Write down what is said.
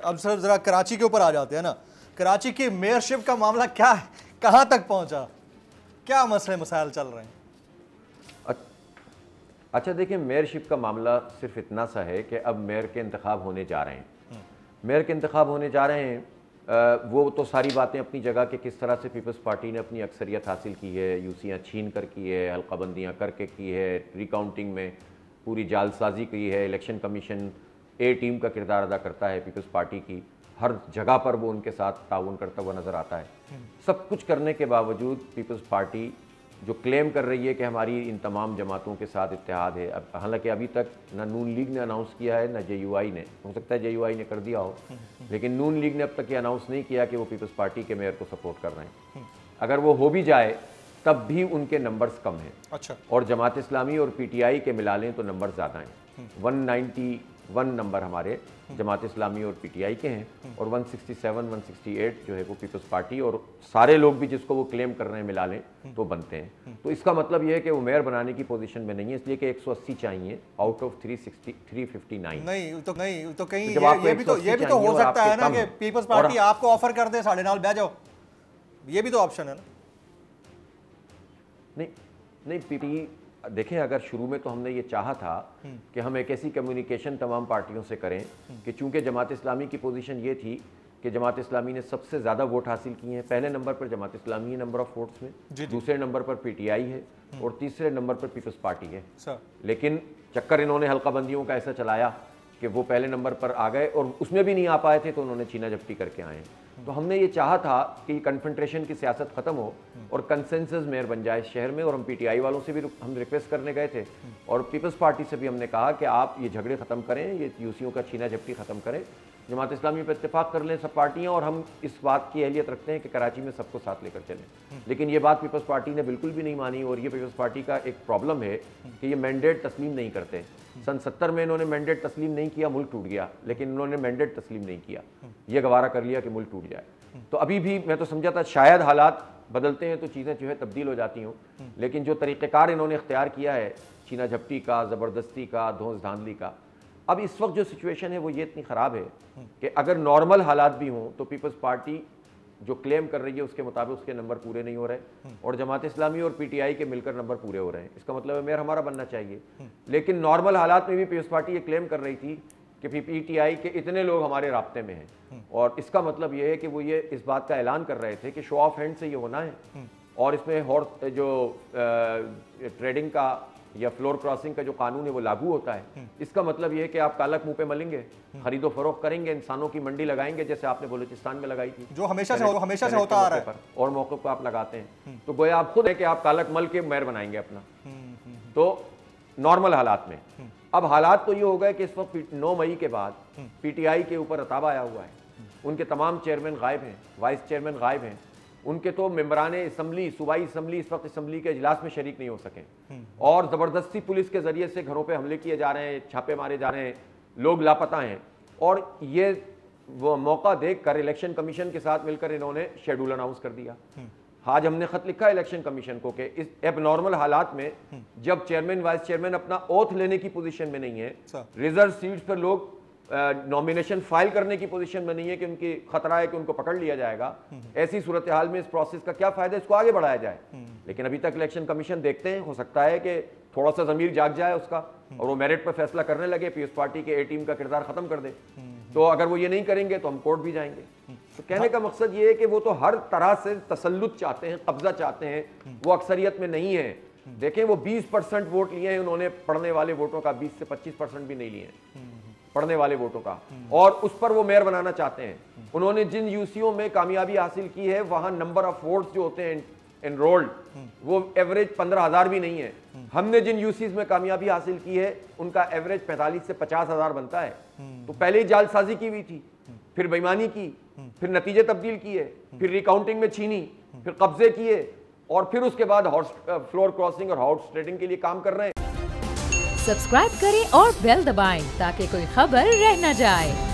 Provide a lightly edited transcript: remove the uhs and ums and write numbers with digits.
अब सर जरा कराची के ऊपर आ जाते हैं ना। कराची की मेयरशिप का मामला क्या है, कहां तक पहुंचा, क्या मसले मसाइल चल रहे हैं? अच्छा देखिए, मेयरशिप का मामला सिर्फ इतना सा है कि अब मेयर के इंतखाब होने जा रहे हैं। मेयर के इंतखाब होने जा रहे हैं, वो तो सारी बातें अपनी जगह के किस तरह से पीपल्स पार्टी ने अपनी अक्सरियत हासिल की है, यूसियाँ छीन कर की है, हल्काबंदियाँ करके की है, रिकाउंटिंग में पूरी जालसाजी की है। इलेक्शन कमीशन ए टीम का किरदार अदा करता है पीपल्स पार्टी की, हर जगह पर वो उनके साथ ताउन करता हुआ नज़र आता है। सब कुछ करने के बावजूद पीपल्स पार्टी जो क्लेम कर रही है कि हमारी इन तमाम जमातों के साथ इत्तेहाद है, अब हालांकि अभी तक ना नून लीग ने अनाउंस किया है ना JUI ने, हो सकता है JUI ने कर दिया हो, लेकिन नून लीग ने अब तक ये अनाउंस नहीं किया कि वो पीपल्स पार्टी के मेयर को सपोर्ट कर रहे हैं। अगर वो हो भी जाए तब भी उनके नंबर्स कम हैं। अच्छा। और जमात इस्लामी और PTI के मिला लें तो नंबर ज़्यादा हैं। 191 नंबर हमारे जमात इस्लामी और PTI के हैं और 167 168 जो है वो पीपल्स पार्टी, और सारे लोग भी जिसको वो क्लेम कर रहे हैं मिला लें तो बनते हैं। तो इसका मतलब ये है कि वो मेयर बनाने की पोजीशन में नहीं है, इसलिए कि 180 चाहिए आउट ऑफ 359। नहीं तो कहीं ये भी तो हो सकता है ना कि पीपल्स पार्टी आपको ऑफर कर दे, साढ़े नाल बैठ जाओ, ये भी तो ऑप्शन है ना। नहीं पीटी देखें, अगर शुरू में तो हमने ये चाहा था कि हम एक ऐसी कम्युनिकेशन तमाम पार्टियों से करें कि चूंकि जमात इस्लामी की पोजीशन ये थी कि जमात इस्लामी ने सबसे ज़्यादा वोट हासिल किए हैं, पहले नंबर पर जमात इस्लामी है नंबर ऑफ वोट्स में, दूसरे नंबर पर PTI है और तीसरे नंबर पर पीपल्स पार्टी है। लेकिन चक्कर इन्होंने हल्काबंदियों का ऐसा चलाया कि वो पहले नंबर पर आ गए और उसमें भी नहीं आ पाए थे तो उन्होंने छीना झपटी करके आए। तो हमने ये चाहा था कि कन्फ्रंटेशन की सियासत खत्म हो और कंसेंसस मेयर बन जाए शहर में, और हम PTI वालों से भी हम रिक्वेस्ट करने गए थे और पीपल्स पार्टी से भी हमने कहा कि आप ये झगड़े ख़त्म करें, ये यूसियों का छीना झपटी ख़त्म करें, जमात इस्लामी पर इत्तेफाक कर लें सब पार्टियां, और हम इस बात की अहलियत रखते हैं कि कराची में सबको साथ लेकर चलें। लेकिन ये बात पीपल्स पार्टी ने बिल्कुल भी नहीं मानी, और ये पीपल्स पार्टी का एक प्रॉब्लम है कि ये मैंडेट तस्लीम नहीं करते। सन 70 में इन्होंने मैंडेट तस्लीम नहीं किया, मुल्क टूट गया, लेकिन इन्होंने मैंडेट तस्लीम नहीं किया, ये गवारा कर लिया कि मुल्क टूट जाए। तो अभी भी मैं तो समझा था शायद हालात बदलते हैं तो चीज़ें जो है तब्दील हो जाती हों, लेकिन जो तरीक़ेकार इन्होंने इख्तियार किया है छीना झपटी का, ज़बरदस्ती का, धौंस धांधली का, अब इस वक्त जो सिचुएशन है वो ये इतनी ख़राब है कि अगर नॉर्मल हालात भी हों तो पीपल्स पार्टी जो क्लेम कर रही है उसके मुताबिक उसके नंबर पूरे नहीं हो रहे और जमात इस्लामी और PTI के मिलकर नंबर पूरे हो रहे हैं। इसका मतलब है मेयर हमारा बनना चाहिए, लेकिन नॉर्मल हालात में भी पीपल्स पार्टी ये क्लेम कर रही थी कि PTI के इतने लोग हमारे राब्ते में हैं, और इसका मतलब ये है कि वो ये इस बात का ऐलान कर रहे थे कि शो ऑफ हैंड से ये होना है, और इसमें हॉर्स जो ट्रेडिंग का या फ्लोर क्रॉसिंग का जो कानून है वो लागू होता है। इसका मतलब ये है कि आप कालक मुंह पे मलेंगे, खरीदो फरोख्त करेंगे, इंसानों की मंडी लगाएंगे जैसे आपने बलूचिस्तान में लगाई थी, जो हमेशा से होता आ रहा है, और मौके पर आप लगाते हैं, तो गोया आप खुद है कि आप कालक मल के मेयर बनाएंगे अपना। तो नॉर्मल हालात में अब हालात तो ये हो गए कि इस वक्त 9 मई के बाद PTI के ऊपर रताब आया हुआ है, उनके तमाम चेयरमैन गायब हैं, वाइस चेयरमैन गायब हैं, उनके तो मेंबरान असम्बली, सूबाई असम्बली इस वक्त असम्बली के इजलास में शरीक नहीं हो सके, और ज़बरदस्ती पुलिस के ज़रिए से घरों पे हमले किए जा रहे हैं, छापे मारे जा रहे हैं, लोग लापता हैं, और ये वो मौका देख कर इलेक्शन कमीशन के साथ मिलकर इन्होंने शेड्यूल अनाउंस कर दिया। आज हमने खत लिखा इलेक्शन कमीशन को कि इस एबनॉर्मल हालात में जब चेयरमैन वाइस चेयरमैन अपना ओथ लेने की पोजीशन में नहीं है, रिजर्व सीट्स पर लोग नॉमिनेशन फाइल करने की पोजीशन में नहीं है कि उनकी खतरा है कि उनको पकड़ लिया जाएगा, ऐसी सूरत हाल में इस प्रोसेस का क्या फायदा, इसको आगे बढ़ाया जाए। लेकिन अभी तक इलेक्शन कमीशन देखते हैं, हो सकता है कि थोड़ा सा जमीर जाग जाए उसका और वो मेरिट पर फैसला करने लगे, पीपल्स पार्टी के A टीम का किरदार खत्म कर दे। तो अगर वो ये नहीं करेंगे तो हम कोर्ट भी जाएंगे। तो कहने का मकसद ये है कि वो तो हर तरह से तसल्लुत चाहते हैं, कब्जा चाहते हैं, वो अक्सरियत में नहीं है। देखें वो 20% वोट लिए हैं उन्होंने, पढ़ने वाले वोटों का 20 से 25% भी नहीं लिए पढ़ने वाले वोटों का, और उस पर वो मेयर बनाना चाहते हैं। उन्होंने जिन यूसीओ में कामयाबी हासिल की है वहां नंबर ऑफ वोट्स जो होते हैं एनरोल्ड वो एवरेज 15,000 भी नहीं है। हमने जिन यूसीज में कामयाबी हासिल की है उनका एवरेज 45 से 50,000 बनता है। तो पहले ही जालसाजी की हुई थी, फिर बेईमानी की, फिर नतीजे तब्दील किए, फिर रिकाउंटिंग में छीनी, फिर कब्जे किए, और फिर उसके बाद फ्लोर क्रॉसिंग और हॉर्स ट्रेडिंग के लिए काम कर रहे हैं। सब्सक्राइब करें और बेल दबाएं ताकि कोई खबर रह न जाए।